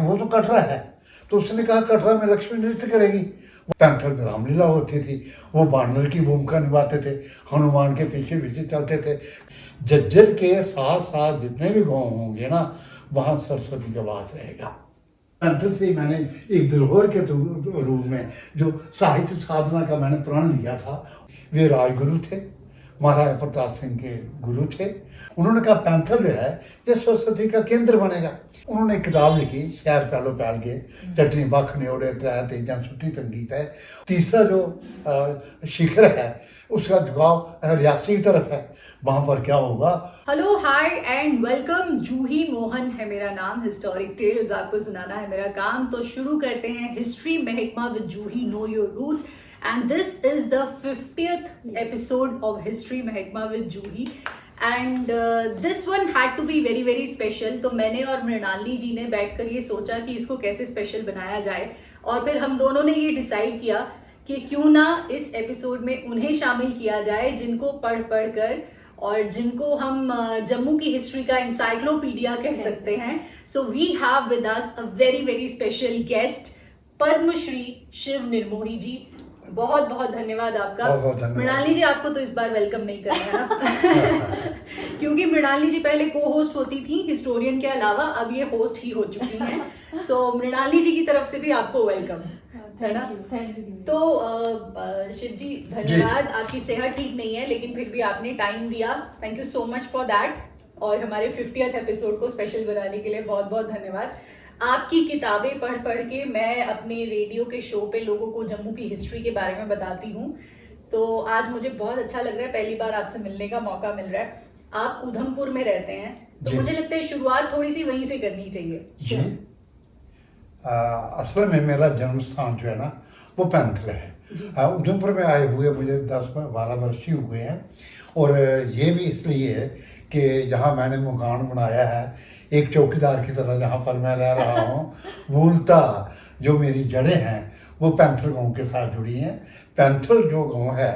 वो तो कटरा है, तो उसने कहा कटरा में लक्ष्मी नृत्य करेगी। पैंथर में रामलीला होती थी, वो बानर की भूमिका निभाते थे, हनुमान के पीछे पीछे चलते थे। झज्जर के साथ साथ जितने भी गाँव होंगे ना, वहाँ सरस्वती का वास रहेगा। पैंथर से ही मैंने एक धरोहर के रूप में जो साहित्य साधना का मैंने प्रण लिया था, वे राजगुरु थे, महाराजा प्रताप सिंह के गुरु थे। उन्होंने कहा पैंथर जो है ये सरस्वती का केंद्र बनेगा। उन्होंने किताब लिखी, शहर पहलो पहल के चटनी बख न्योड़े त्रै तेजा सुट्टी तंगीत है। तीसरा जो शिखर है उसका झुकाव रियासी की तरफ है, वहां पर क्या होगा। Hello hi and welcome. Juhi Mohan है मेरा नाम, हिस्टोरिक टेल्स आपको सुनाना है मेरा काम। तो शुरू करते हैं हिस्ट्री महकमा with Juhi, know your roots. And this is the 50th episode of History Mahekma with Juhi. And this one had to be very very special. तो मैंने और मृणाली जी ने बैठकर ये सोचा कि इसको कैसे स्पेशल बनाया जाए, और फिर हम दोनों ने ये डिसाइड किया कि क्यों ना इस एपिसोड में उन्हें शामिल किया जाए जिनको पढ़ कर और जिनको हम जम्मू की हिस्ट्री का इंसाइक्लोपीडिया कह सकते हैं। So we have with us a very very special guest, Padmashri Shiv Nirmohi ji. बहुत बहुत धन्यवाद आपका। मृणाली जी आपको तो इस बार वेलकम नहीं करना है ना क्योंकि मृणाली जी पहले को होस्ट होती थी हिस्टोरियन के अलावा, अब ये होस्ट ही हो चुकी हैं। सो मृणाली जी की तरफ से भी आपको वेलकम है ना। तो शिव जी धन्यवाद। आपकी सेहत ठीक नहीं है लेकिन फिर भी आपने टाइम दिया, thank you so much for that. और हमारे 50th एपिसोड को स्पेशल बनाने के लिए बहुत बहुत धन्यवाद। आपकी किताबें पढ़ के मैं अपने रेडियो के शो पे लोगों को जम्मू की हिस्ट्री के बारे में बताती हूँ, तो आज मुझे बहुत अच्छा लग रहा है, पहली बार आपसे मिलने का मौका मिल रहा है। आप उधमपुर में रहते हैं, तो मुझे लगता है शुरुआत थोड़ी सी वहीं से करनी चाहिए जी। असल में मेरा जन्म स्थान जो है ना वो पैंथल है। उधमपुर में आए हुए मुझे 10-12 वर्ष ही हुए हैं, और ये भी इसलिए है कि यहाँ मैंने मकान बनाया है एक चौकीदार की तरह, जहाँ पर मैं रह रहा हूँ। मूलतः जो मेरी जड़ें हैं वो पैंथल गांव के साथ जुड़ी हैं। पैंथल जो गांव है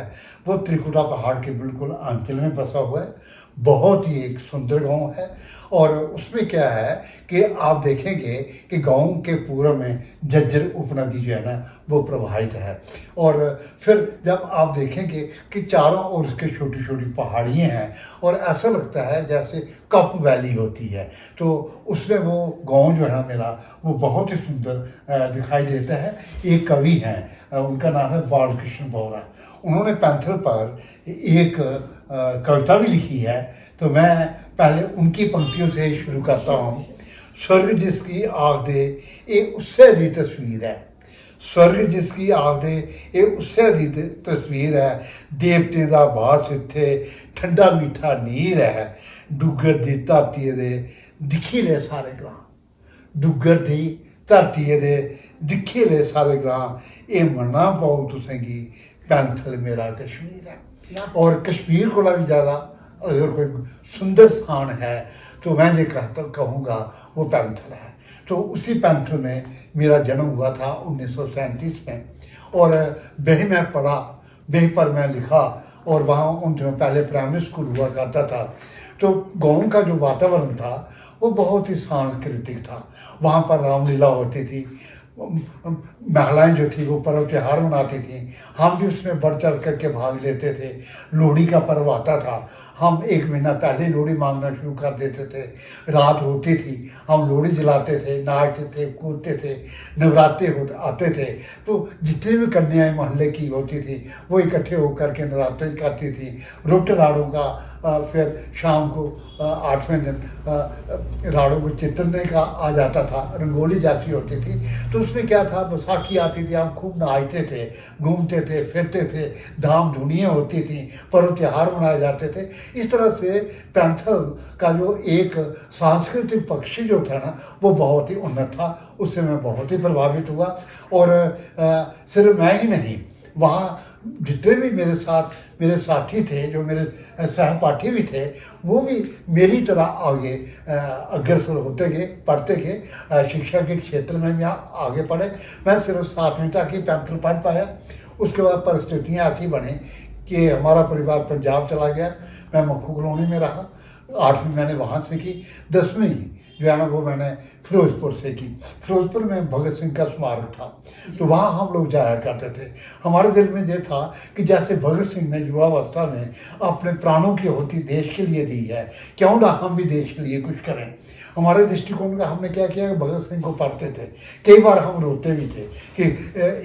वो त्रिकुटा पहाड़ के बिल्कुल आंचल में बसा हुआ है, बहुत ही एक सुंदर गांव है। और उसमें क्या है कि आप देखेंगे कि गांव के पूर्व में झज्जर उपनदी जो है ना वो प्रवाहित है, और फिर जब आप देखेंगे कि चारों ओर उसके छोटी छोटी पहाड़ियाँ हैं और ऐसा लगता है जैसे कप वैली होती है, तो उसमें वो गांव जो है ना मेरा वो बहुत ही सुंदर दिखाई देता है। एक कवि हैं, उनका नाम है बालकृष्ण बोरा, उन्होंने पैंथल पर एक कविता भी लिखी है, तो मैं पहले उनकी पंक्तियों से ही शुरू करता हूँ। स्वर्ग जिसकी आग दे ये उससे अधिक तस्वीर है, स्वर्ग जिसकी आग दे ये उससे अधिक तस्वीर है। देवते दा बास इत्थे ठंडा मीठा नीर है, डुगर दी धरती दे दिखी ले सारे ग्रां, डुगर दी धरती दे दिखी ले सारे ग्रां, ये मन्ना पाओ तुसें गी पैंथल मेरा कश्मीर है। और कश्मीर को भी ज़्यादा अगर कोई सुंदर स्थान है तो मैं ये कहूँगा वो पैंथल है। तो उसी पैंथल में मेरा जन्म हुआ था 1937 में, और बेह में पढ़ा, बेह पर मैं लिखा, और वहाँ उन दिनों पहले प्राइमरी स्कूल हुआ करता था। तो गाँव का जो वातावरण था वो बहुत ही सांस्कृतिक था। वहाँ पर रामलीला होती थी, महिलाएं जो थी वो पर्व त्यौहार मनाती थी, हम भी उसमें बढ़ चढ़ करके भाग लेते थे। लोहड़ी का पर्व आता था, हम 1 महीना पहले लोहड़ी मांगना शुरू कर देते थे। रात होती थी, हम लोहड़ी जलाते थे, नाचते थे, कूदते थे। नवरात्रे आते थे तो जितनी भी कन्याएं मोहल्ले की होती थी वो इकट्ठे होकर के नवरात्रे करती थी। रुट राड़ों का फिर शाम को 8वें दिन राड़ों को चित्रने का आ जाता था, रंगोली जैसी होती थी। तो उसमें क्या था, बैसाखी आती थी, हम खूब नाचते थे, घूमते थे, फिरते थे, धाम धुनियाँ होती थी, पर्व त्यौहार मनाए जाते थे। इस तरह से पैंथल का जो एक सांस्कृतिक पक्ष जो था ना वो बहुत ही उन्नत था, उससे मैं बहुत ही प्रभावित हुआ। और सिर्फ मैं ही नहीं, वहाँ जितने भी मेरे साथी थे, जो मेरे सहपाठी भी थे, वो भी मेरी तरह आगे अग्रसर होते गए, पढ़ते गए, शिक्षा के क्षेत्र में भी आगे पढ़े। मैं सिर्फ 7वीं तक ही पैंथल पढ़ पाया, उसके बाद परिस्थितियाँ ऐसी बनी कि हमारा परिवार पंजाब चला गया, मैं मक्खू कॉलोनी में रहा। 8वीं मैंने वहाँ से की, 10वीं जो है ना वो मैंने फिरोजपुर से की। फिरोजपुर में भगत सिंह का स्मारक था, तो वहाँ हम लोग जाया करते थे। हमारे दिल में ये था कि जैसे भगत सिंह ने युवावस्था में अपने प्राणों की आहुति देश के लिए दी है, क्यों ना हम भी देश के लिए कुछ करें। हमारे दृष्टिकोण का हमने क्या किया कि भगत सिंह को पढ़ते थे, कई बार हम रोते भी थे कि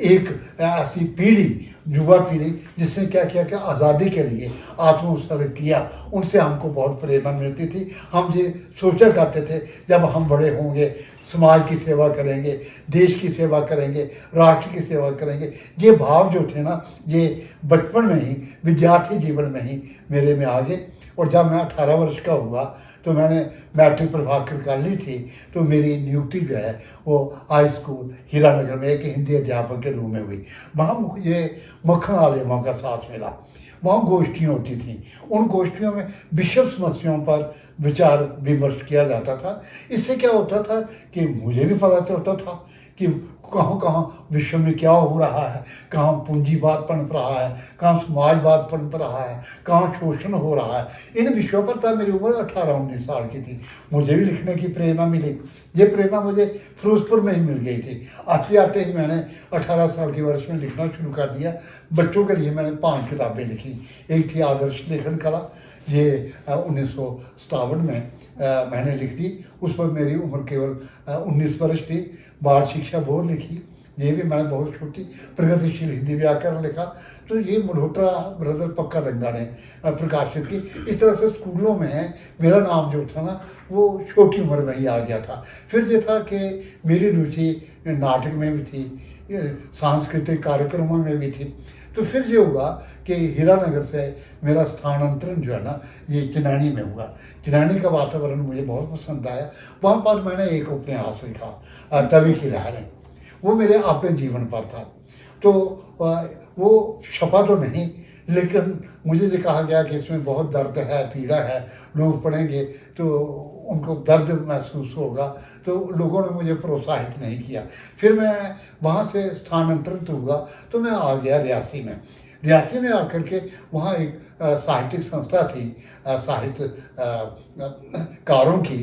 एक ऐसी पीढ़ी, युवा पीढ़ी जिसने क्या किया कि आज़ादी के लिए आत्मोत्सर्ग किया, उनसे हमको बहुत प्रेरणा मिलती थी। हम ये सोचा करते थे जब हम बड़े होंगे समाज की सेवा करेंगे, देश की सेवा करेंगे, राष्ट्र की सेवा करेंगे। ये भाव जो थे ना, ये बचपन में ही, विद्यार्थी जीवन में ही मेरे में आ गए। और जब मैं 18 वर्ष का हुआ तो मैंने मैट्रिक प्रभाकर कर ली थी, तो मेरी नियुक्ति जो है वो हाई स्कूल हीरानगर में एक हिंदी अध्यापक के रूप में हुई। वहाँ मुझे मक्खन आलिमा का साथ मिला। वहाँ गोष्ठियाँ होती थीं, उन गोष्ठियों में विश्व समस्याओं पर विचार विमर्श किया जाता था। इससे क्या होता था कि मुझे भी पता चलता था कि कहाँ कहाँ विश्व में क्या हो रहा है, कहाँ पूंजीवाद पनप रहा है, कहाँ समाजवाद पनप रहा है, कहाँ शोषण हो रहा है। इन विषयों पर तब मेरी उम्र 18-19 साल की थी। मुझे भी लिखने की प्रेरणा मिली। ये प्रेरणा मुझे फिरोजपुर में ही मिल गई थी। आते आते ही मैंने 18 साल की वर्ष में लिखना शुरू कर दिया। बच्चों के लिए मैंने 5 किताबें लिखी। एक थी आदर्श लेखन कला, ये 1957 में मैंने लिख दी। उस पर मेरी उम्र केवल 19 वर्ष थी। बाल शिक्षा बोर्ड लिखी, ये भी मैंने बहुत छोटी। प्रगतिशील हिंदी व्याकरण लिखा, तो ये मल्होत्रा ब्रदर पक्का रंगा ने प्रकाशित की। इस तरह से स्कूलों में मेरा नाम जो था ना वो छोटी उम्र में ही आ गया था। फिर ये था कि मेरी रुचि नाटक में भी थी, सांस्कृतिक कार्यक्रमों में भी थी। तो फिर ये हुआ कि हीरानगर से मेरा स्थानांतरण जो है ना ये चिनैनी में हुआ। चिनैनी का वातावरण मुझे बहुत पसंद आया। वहाँ पर मैंने एक उपन्यास लिखा, तवी की लहरें। वो मेरे अपने जीवन पर था। तो वो छपा तो नहीं, लेकिन मुझे ये कहा गया कि इसमें बहुत दर्द है, पीड़ा है, लोग पढ़ेंगे तो उनको दर्द महसूस होगा, तो लोगों ने मुझे प्रोत्साहित नहीं किया। फिर मैं वहाँ से स्थानांतरित हुआ तो मैं आ गया रियासी में। रियासी में आकर के वहाँ एक साहित्यिक संस्था थी, साहित्य कारों की,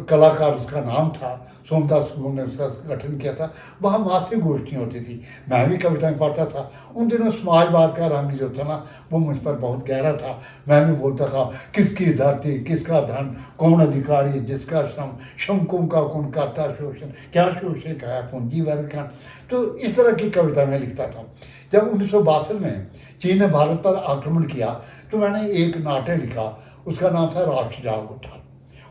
कलाकार उसका नाम था, सोमदास गुरु ने उसका गठन किया था। वहाँ मासिक गोष्ठियाँ होती थी, मैं भी कविताएं पढ़ता था। उन दिनों समाजवाद का रंग जो था ना वो मुझ पर बहुत गहरा था। मैं भी बोलता था, किसकी धरती किसका धन, कौन अधिकारी जिसका श्रम, श्रम का कौन करता शोषण, क्या शोषक है पूंजी वर्ग का। तो इस तरह की कविता मैं लिखता था। जब 1962 में चीन ने भारत पर आक्रमण किया तो मैंने एक नाटक लिखा, उसका नाम था राष्ट्र जाग उठा।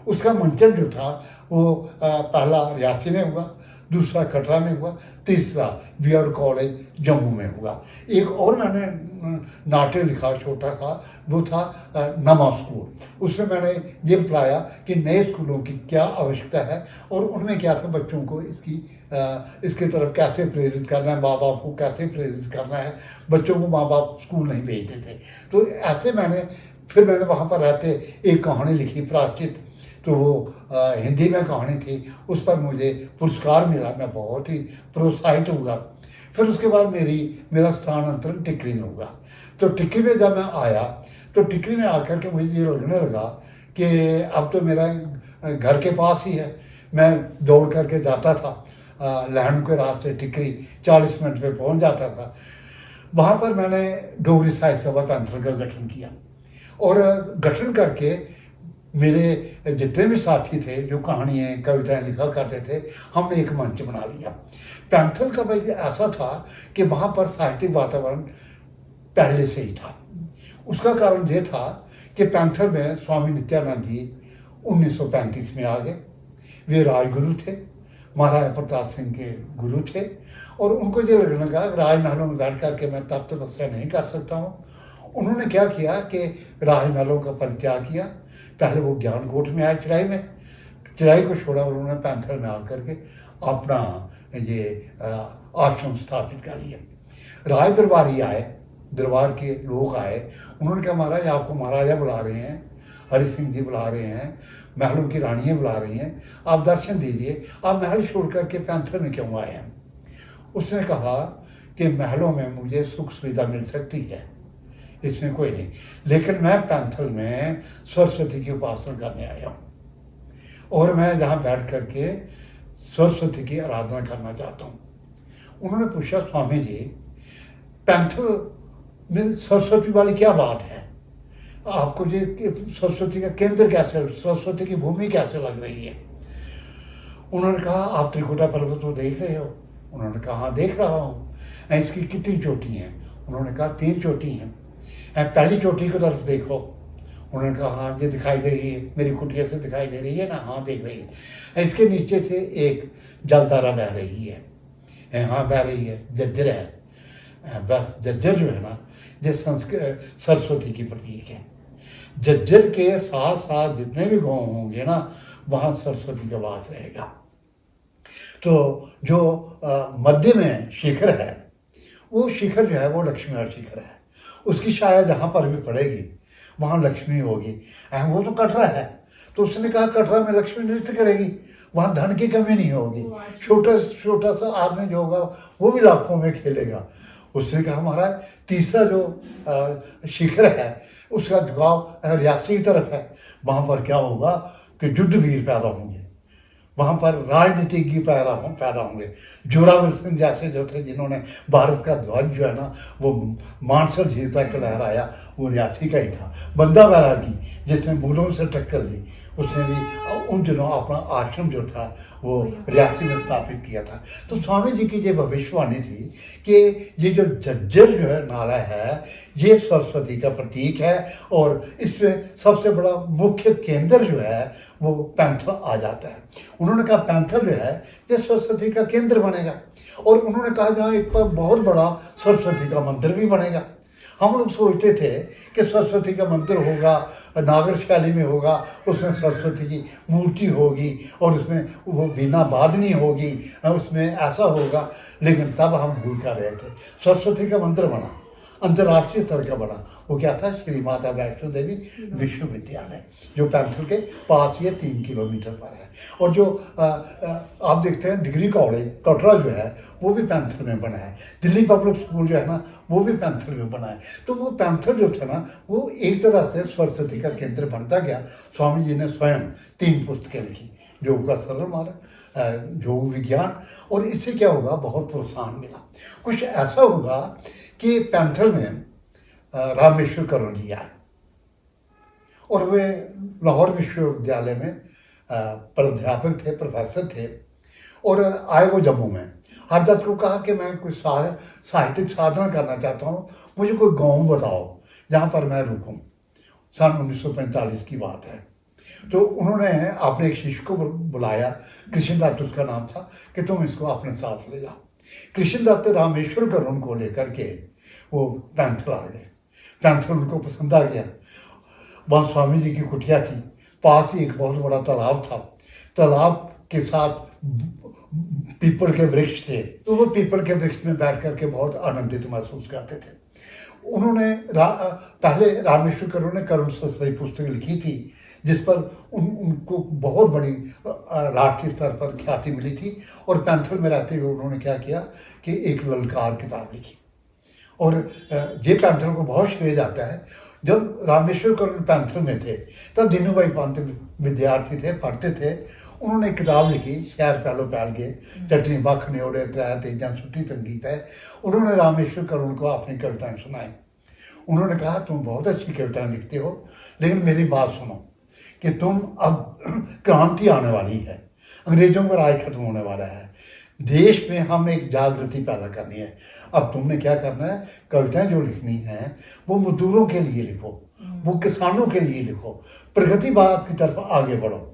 उसका मंचन जो था वो पहला रियासी में हुआ, दूसरा कटरा में हुआ, तीसरा बीआर कॉलेज जम्मू में हुआ। एक और मैंने नाटक लिखा छोटा सा, वो था नमा स्कूल। उसमें मैंने ये बताया कि नए स्कूलों की क्या आवश्यकता है और उनमें क्या था बच्चों को इसकी तरफ कैसे प्रेरित करना है, माँ बाप को कैसे प्रेरित करना है। बच्चों को माँ बाप स्कूल नहीं भेजते थे। तो ऐसे फिर मैंने वहाँ पर रहते एक कहानी लिखी, प्राश्चित। तो वो हिंदी में कहानी थी, उस पर मुझे पुरस्कार मिला, मैं बहुत ही प्रोत्साहित हुआ। फिर उसके बाद मेरा स्थानांतरण टिकरी में हुआ। तो टिकरी में जब मैं आया तो टिकरी में आकर के मुझे ये लगने लगा कि अब तो मेरा घर के पास ही है। मैं दौड़ करके जाता था, लहन के रास्ते टिकरी 40 मिनट में पहुंच जाता था। वहाँ पर मैंने डोगरी साहित्य सभा पैंथल का गठन किया और गठन करके मेरे जितने भी साथी थे जो कहानियाँ कविताएं लिखा करते थे, हमने एक मंच बना लिया। पैंथल का भाई ऐसा था कि वहाँ पर साहित्यिक वातावरण पहले से ही था। उसका कारण ये था कि पैंथल में स्वामी नित्यानंद जी 1935 में आ गए। वे राजगुरु थे, महाराजा प्रताप सिंह के गुरु थे और उनको ये लगने लगा राजमहलों में बैठ कर के मैं तप तपस्या नहीं कर सकता हूँ। उन्होंने क्या किया कि राजमहलों का परित्याग किया। पहले वो ज्ञानकोट में आए, चिराई को छोड़ा और उन्होंने पैंथल में आकर के अपना ये आश्रम स्थापित कर लिया। राज दरबारी आए, दरबार के लोग आए, उन्होंने कहा महाराज आपको महाराजा बुला रहे हैं, हरि सिंह जी बुला रहे हैं, महलों की रानियाँ बुला रही हैं, आप दर्शन दीजिए, आप महल छोड़ करके पैंथल में क्यों आए हैं। उसने कहा कि महलों में मुझे सुख सुविधा मिल सकती है, इसमें कोई नहीं, लेकिन मैं पैंथल में सरस्वती की उपासना करने आया हूँ और मैं जहाँ बैठ करके सरस्वती की आराधना करना चाहता हूँ। उन्होंने पूछा, स्वामी जी पैंथल में सरस्वती वाली क्या बात है, आपको ये सरस्वती का केंद्र कैसे, सरस्वती की भूमि कैसे लग रही है? उन्होंने कहा, आप त्रिकुटा पर्वत को देख रहे हो? उन्होंने कहा, हाँ देख रहा हूँ। इसकी कितनी चोटी हैं? उन्होंने कहा, 3 चोटी हैं। पहली चोटी की तरफ देखो। उन्होंने कहा, हाँ ये दिखाई दे रही है, मेरी कुटिया से दिखाई दे रही है ना? हाँ देख रही है। इसके नीचे से एक जलधारा बह रही है, हाँ बह रही है, झज्जर है। बस झज्जर जो है ना, ये संस्कृत सरस्वती की प्रतीक है। झज्जर के साथ साथ जितने भी गाँव होंगे ना, वहाँ सरस्वती का वास रहेगा। तो जो मध्य में शिखर है, वो शिखर जो है वो लक्ष्मी शिखर है। उसकी छाया जहाँ पर भी पड़ेगी वहाँ लक्ष्मी होगी। वो तो कटरा है, तो उसने कहा कटरा में लक्ष्मी नृत्य करेगी, वहाँ धन की कमी नहीं होगी। छोटा छोटा सा आदमी जो होगा वो भी लाखों में खेलेगा। उसने कहा, हमारा तीसरा जो शिखर है उसका झुकाव रियासी की तरफ है, वहाँ पर क्या होगा कि युद्ध वीर पैदा होंगे, वहाँ पर राजनीतिज्ञ पैदा होंगे। जोरावर सिंह जैसे जो थे, जिन्होंने भारत का ध्वज जो है ना वो मानसर झील तक लहराया, वो रियासी का ही था। बंदा बैरागी जिसने मुगलों से टक्कर दी, उसने भी उन दिनों अपना आश्रम जो था वो रियासी में स्थापित किया था। तो स्वामी जी की ये भविष्यवाणी थी कि ये जो झज्जर जो है नाला है, ये सरस्वती का प्रतीक है, और इसमें सबसे बड़ा मुख्य केंद्र जो है वो पैंथल आ जाता है। उन्होंने कहा पैंथल जो है ये सरस्वती का केंद्र बनेगा, और उन्होंने कहा जहाँ एक पर बहुत बड़ा सरस्वती का मंदिर भी बनेगा। हम लोग सोचते थे कि सरस्वती का मंदिर होगा, नागर शैली में होगा, उसमें सरस्वती की मूर्ति होगी और उसमें वो बीना वादनी होगी, उसमें ऐसा होगा। लेकिन तब हम भूल कर रहे थे। सरस्वती का मंदिर बना, अंतर्राष्ट्रीय स्तर का बना। वो क्या था? श्री माता वैष्णो देवी विश्वविद्यालय, जो पैंथल के पास ही 3 किलोमीटर पर है। और जो आप देखते हैं डिग्री कॉलेज कटरा जो है वो भी पैंथल में बना है। दिल्ली पब्लिक स्कूल जो है ना वो भी पैंथल में बना है। तो वो पैंथल जो था ना वो एक तरह से सरस्वती का केंद्र बनता गया। स्वामी जी ने स्वयं 3 पुस्तकें लिखी, योग का सरल मार्ग, योग विज्ञान, और इससे क्या होगा, बहुत प्रोत्साहन मिला। कुछ ऐसा होगा कि पैंथल में रामेश्वर करुण जी आए, और वे लाहौर विश्वविद्यालय में प्राध्यापक थे, प्रोफेसर थे, और आए वो जम्मू में। हरदत्त को कहा कि मैं कोई साहित्यिक साधना करना चाहता हूँ, मुझे कोई गाँव बताओ जहाँ पर मैं रुकूँ। सन 1945 की बात है। तो उन्होंने अपने एक शिष्य को बुलाया, कृष्णदत्त उसका नाम था, कि तुम इसको अपने साथ ले जाओ। कृष्णदत्त रामेश्वर करुण को लेकर के वो पैंथल आ गए। पैंथल उनको पसंद आ गया। वहाँ स्वामी जी की कुटिया थी, पास ही एक बहुत बड़ा तालाब था, तालाब के साथ पीपल के वृक्ष थे। तो वो पीपल के वृक्ष में बैठ करके बहुत आनंदित महसूस करते थे। उन्होंने पहले रामेश्वर करुण ने करुण सतसई पुस्तक लिखी थी, जिस पर उनको बहुत बड़ी राष्ट्रीय स्तर पर ख्याति मिली थी। और पैंथल में रहते हुए उन्होंने क्या किया कि एक ललकार किताब लिखी, और ये पैंथल को बहुत श्रेय जाता है। जब रामेश्वर करुण पैंथल में थे तब दीनू भाई पंत विद्यार्थी थे, पढ़ते थे। उन्होंने एक किताब लिखी, शहर पहलो पैल गए, चटनी बख न्योड़े त्रै तेजा छुट्टी तंगीत है। उन्होंने रामेश्वर करुण को अपनी कविताएं सुनाई। उन्होंने कहा, तुम बहुत अच्छी कविताएं लिखते हो, लेकिन मेरी बात सुनो कि तुम अब क्रांति आने वाली है, अंग्रेजों का राज खत्म होने वाला है, देश में हम एक जागृति पैदा करनी है। अब तुमने क्या करना है, कविताएं जो लिखनी है वो मजदूरों के लिए लिखो, वो किसानों के लिए लिखो, प्रगतिवाद की तरफ आगे बढ़ो।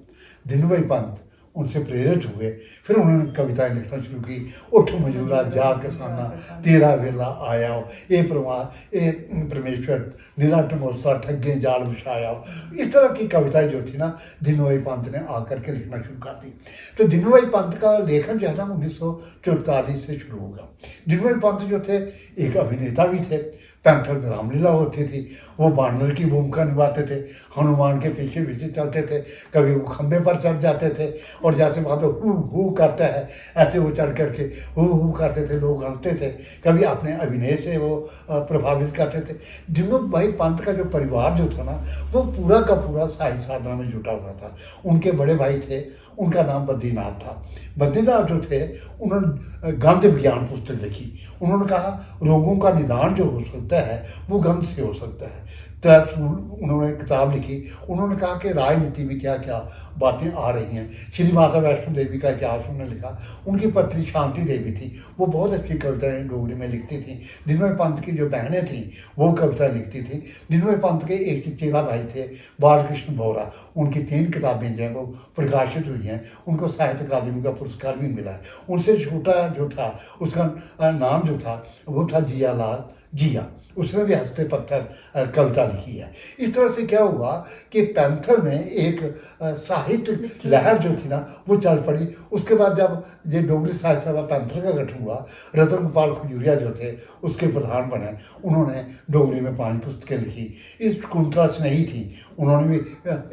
दीनू भाई पंत उनसे प्रेरित हुए, फिर उन्होंने कविताएं लिखना शुरू की। उठ मजूरा जा किसाना, तेरा वेला आया हो, ए परमेश्वर निराट मोसा ठगे जाल बिछाया हो। इस तरह की कविताएं जो थी ना, दीनू भाई पंत ने आकर के लिखना शुरू कर दी। तो दीनू भाई पंत का लेखन जो है ना 1944 से शुरू होगा। दीनू भाई पंत जो थे एक अभिनेता भी थे। पैंथल में रामलीला होती थी, वो बानर की भूमिका निभाते थे, हनुमान के पीछे पीछे चलते थे, कभी वो खंबे पर चढ़ जाते थे और जैसे वहाँ पे हु करता है, ऐसे वो चढ़ करके हु करते थे, लोग हंसते थे, कभी अपने अभिनय से वो प्रभावित करते थे। दिनों भाई पंत का जो परिवार जो था ना, वो पूरा का पूरा साहित्य साधना में जुटा हुआ था। उनके बड़े भाई थे, उनका नाम बद्रीनाथ था। बद्रीनाथ जो थे, उन्होंने गंध विज्ञान पुस्तक लिखी। उन्होंने कहा रोगों का निदान जो हो सकता है वो गंध से हो सकता है। उन्होंने किताब लिखी। उन्होंने कहा कि राजनीति में क्या क्या बातें आ रही हैं। श्री माता वैष्णो देवी का इतिहास उन्होंने लिखा। उनकी पत्नी शांति देवी थी, वो बहुत अच्छी कविताएं डोगरी में लिखती थी। दिनमय पंत की जो बहनें थीं वो कविता लिखती थी। दिनमय पंत के एक चचेरा भाई थे बालकृष्ण बोरा, उनकी 3 किताबें जो हैं वो प्रकाशित हुई हैं। उनको साहित्य अकादमी का पुरस्कार भी मिला है। उनसे छोटा जो था उसका नाम जो था वो था जियालाल जिया। उसने भी हंसते पत्थर कविता लिखी है। इस तरह से क्या हुआ कि पैंथर में एक साहित्य लहर जो थी ना वो चल पड़ी। उसके बाद जब ये डोगरी साहित्य सभा पैंथर का गठन हुआ, रतन गोपाल खजूरिया जो थे उसके प्रधान बने। उन्होंने डोगरी में 5 पुस्तकें लिखी। इस कुंतला स्नेही थी, उन्होंने भी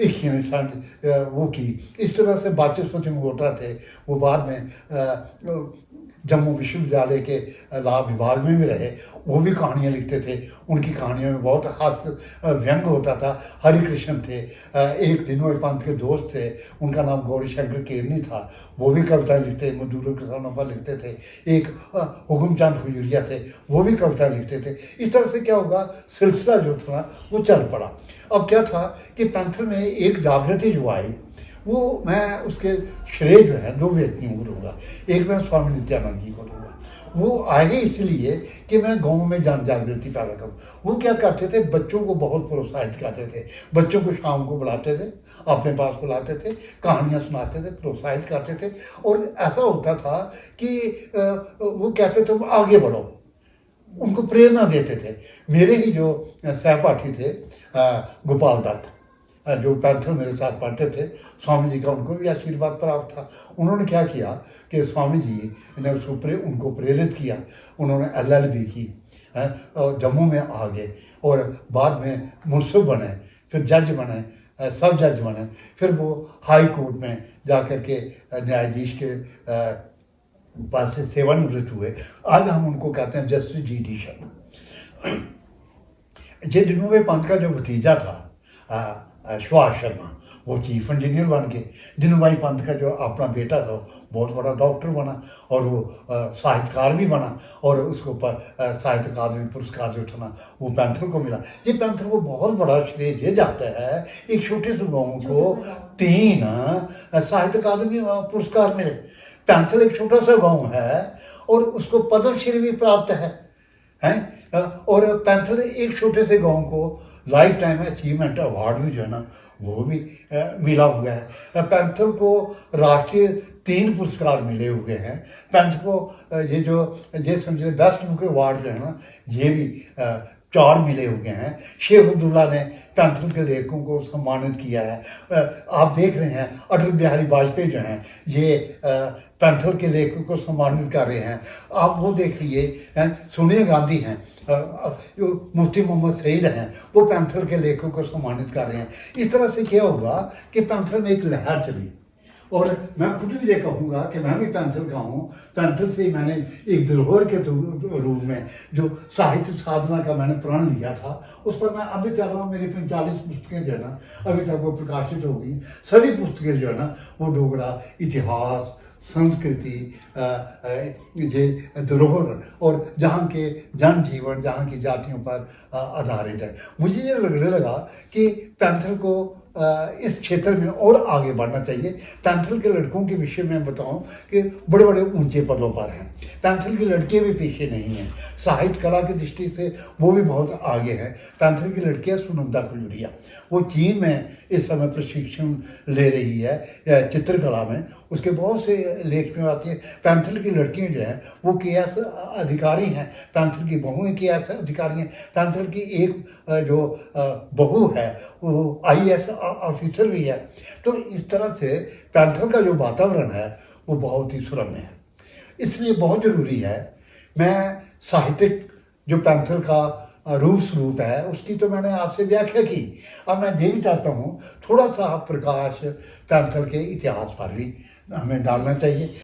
एक ही संज वो की। इस तरह से बाचस्पति मल्होत्रा थे, वो बाद में जम्मू विश्वविद्यालय के लाभ विभाग में भी रहे। वो भी कहानियाँ लिखते थे। उनकी कहानियों में बहुत हास्य व्यंग होता था। हरिकृष्ण थे, एक दिनमय पंत के दोस्त थे, उनका नाम गौरी शंकर केरनी था, वो भी कविता लिखते, मजदूरों किसानों पर लिखते थे। एक हुकुमचंद खजूरिया थे, वो भी कविता लिखते थे। इस तरह से क्या होगा, सिलसिला जो था वो चल पड़ा। अब क्या था कि पैंथर में एक जागृति जो आई, वो मैं उसके श्रेय जो है 2 व्यक्तियों को दूंगा। एक मैं स्वामी नित्यानंद जी को दूंगा। वो आए इसलिए कि मैं गांव में जन जागृति पैदा करूं। वो क्या करते थे, बच्चों को बहुत प्रोत्साहित करते थे। बच्चों को शाम को बुलाते थे, अपने पास बुलाते थे, कहानियाँ सुनाते थे, प्रोत्साहित करते थे। और ऐसा होता था कि वो कहते थे आगे बढ़ो, उनको प्रेरणा देते थे। मेरे ही जो सहपाठी थे गोपाल दत्त, जो पैंथर मेरे साथ पढ़ते थे, स्वामी जी का उनको भी आशीर्वाद प्राप्त था। उन्होंने क्या किया कि स्वामी जी ने उनको प्रेरित किया। उन्होंने LLB की है और जम्मू में आ गए और बाद में मुंसिफ बने, फिर जज बने, सब जज बने। फिर वो हाई कोर्ट में जा कर के न्यायाधीश के पास से सेवानिवृत्त हुए। आज हम उनको कहते हैं जस्टिस GD शर्मा। ये दिनमय पंत का जो भतीजा था सुभाष शर्मा, वो चीफ इंजीनियर बन गए। दिनमय पंत का जो अपना बेटा था बहुत बड़ा डॉक्टर बना और वो साहित्यकार भी बना। और उसको साहित्य अकादमी पुरस्कार जो था ना वो पैंथर को मिला। ये पैंथर को बहुत बड़ा श्रेय ये जाता है, एक छोटे से गाँव को 3 साहित्य अकादमी पुरस्कार मिले। पैंथर एक छोटा सा गाँव है और उसको पद्मश्री भी प्राप्त है। और पैंथर एक छोटे से गांव को लाइफ टाइम अचीवमेंट अवार्ड भी जो है ना वो भी मिला हुआ है। पैंथर को राष्ट्रीय 3 पुरस्कार मिले हुए हैं। पैंथर को ये समझे बेस्ट बुक अवार्ड जो है ना ये भी 4 मिले हुए हैं। शेख अब्दुल्ला ने पैंथर के लेखकों को सम्मानित किया है। आप देख रहे हैं अटल बिहारी वाजपेयी जो हैं ये पैंथर के लेखकों को सम्मानित कर रहे हैं। आप वो देख लीजिए, सोनिया गांधी हैं, मुफ्ती मोहम्मद सईद हैं, वो पैंथर के लेखकों को सम्मानित कर रहे हैं। इस तरह से क्या होगा कि पैंथर में एक लहर चली। और मैं खुद भी ये कहूँगा कि मैं भी पैंथर का हूँ। पैंथर से मैंने एक धरोहर के रूप में जो साहित्य साधना का मैंने प्रण लिया था उस पर मैं अभी चल रहा हूँ। मेरी 45 पुस्तकें जो है ना अभी तक वो प्रकाशित हो गई। सभी पुस्तकें जो है ना वो डोगरा इतिहास, संस्कृति, ये धरोहर और जहाँ के जनजीवन, जहाँ की जातियों पर आधारित है। मुझे ये लगने लगा कि पैंथर को इस क्षेत्र में और आगे बढ़ना चाहिए। पैंथर के लड़कों के विषय में बताऊं कि बड़े बड़े ऊंचे पदों पर हैं। पैंथर की लड़कियां भी पीछे नहीं हैं, साहित्य कला की दृष्टि से वो भी बहुत आगे हैं। पैंथर की लड़कियां सुनंदा खजूरिया, वो चीन में इस समय प्रशिक्षण ले रही है चित्रकला में। उसके बहुत से लेख में आती है। पैंथर की लड़कियां जो हैं वो KS अधिकारी हैं, पैंथर की बहुएं KS अधिकारी हैं। पैंथर की एक जो बहू है वो IAS ऑफिसर भी है। तो इस तरह से पैंथर का जो वातावरण है वो बहुत ही सुरम्य है। इसलिए बहुत ज़रूरी है, मैं साहित्यिक जो पैंथर का रूप स्वरूप है उसकी तो मैंने आपसे व्याख्या की। अब मैं ये भी चाहता हूँ थोड़ा सा प्रकाश पैंथर के इतिहास पर भी हमें डालना चाहिए।